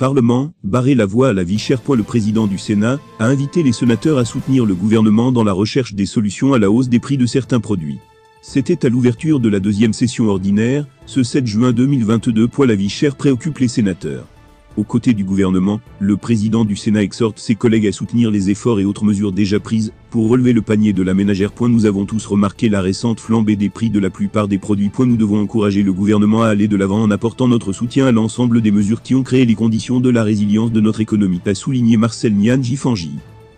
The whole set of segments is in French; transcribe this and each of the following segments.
Parlement, barrer la voie à la vie chère. Le président du Sénat a invité les sénateurs à soutenir le gouvernement dans la recherche des solutions à la hausse des prix de certains produits. C'était à l'ouverture de la deuxième session ordinaire, ce 7 juin 2022. La vie chère préoccupe les sénateurs. Aux côtés du gouvernement, le président du Sénat exhorte ses collègues à soutenir les efforts et autres mesures déjà prises pour relever le panier de la ménagère. Nous avons tous remarqué la récente flambée des prix de la plupart des produits. Nous devons encourager le gouvernement à aller de l'avant en apportant notre soutien à l'ensemble des mesures qui ont créé les conditions de la résilience de notre économie, a souligné Marcel Niandji-Fanji.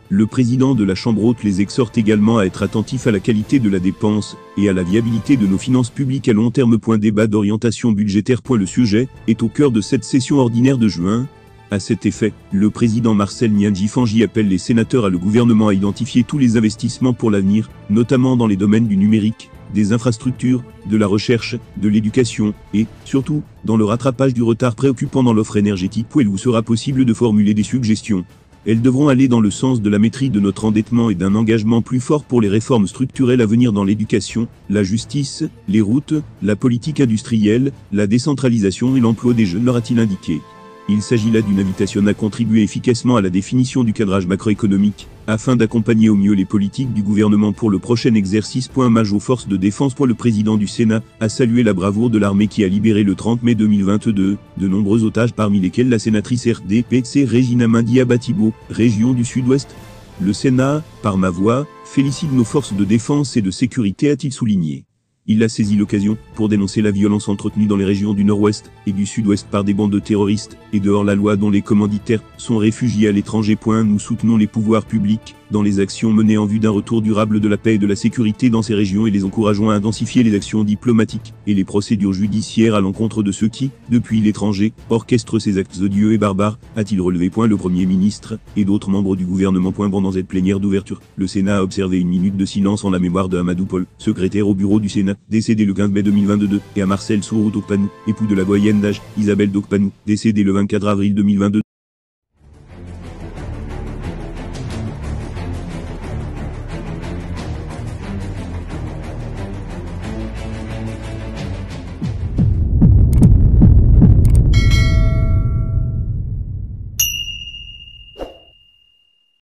Le président de la Chambre haute les exhorte également à être attentifs à la qualité de la dépense et à la viabilité de nos finances publiques à long terme. Débat d'orientation budgétaire. Le sujet est au cœur de cette session ordinaire de juin. À cet effet, le président Marcel Niandji-Fanji appelle les sénateurs et le gouvernement à identifier tous les investissements pour l'avenir, notamment dans les domaines du numérique, des infrastructures, de la recherche, de l'éducation et, surtout, dans le rattrapage du retard préoccupant dans l'offre énergétique. Où il vous sera possible de formuler des suggestions. Elles devront aller dans le sens de la maîtrise de notre endettement et d'un engagement plus fort pour les réformes structurelles à venir dans l'éducation, la justice, les routes, la politique industrielle, la décentralisation et l'emploi des jeunes, leur a-t-il indiqué. Il s'agit là d'une invitation à contribuer efficacement à la définition du cadrage macroéconomique, afin d'accompagner au mieux les politiques du gouvernement pour le prochain exercice. Hommage aux forces de défense. Le président du Sénat a salué la bravoure de l'armée qui a libéré le 30 mai 2022 de nombreux otages, parmi lesquels la sénatrice RDPC Régina Mandiabatibo, région du Sud-Ouest. Le Sénat, par ma voix, félicite nos forces de défense et de sécurité, a-t-il souligné. Il a saisi l'occasion pour dénoncer la violence entretenue dans les régions du Nord-Ouest et du Sud-Ouest par des bandes de terroristes et de hors-la-loi dont les commanditaires sont réfugiés à l'étranger. Nous soutenons les pouvoirs publics dans les actions menées en vue d'un retour durable de la paix et de la sécurité dans ces régions et les encourageons à intensifier les actions diplomatiques et les procédures judiciaires à l'encontre de ceux qui, depuis l'étranger, orchestrent ces actes odieux et barbares, a-t-il relevé. Le Premier ministre et d'autres membres du gouvernement. Pendant cette plénière d'ouverture, le Sénat a observé une minute de silence en la mémoire de Amadou Paul, secrétaire au bureau du Sénat, décédé le 15 mai 2022, et à Marcel Sourou Tokpanou, époux de la doyenne d'âge, Isabelle Tokpanou, décédée le 24 avril 2022.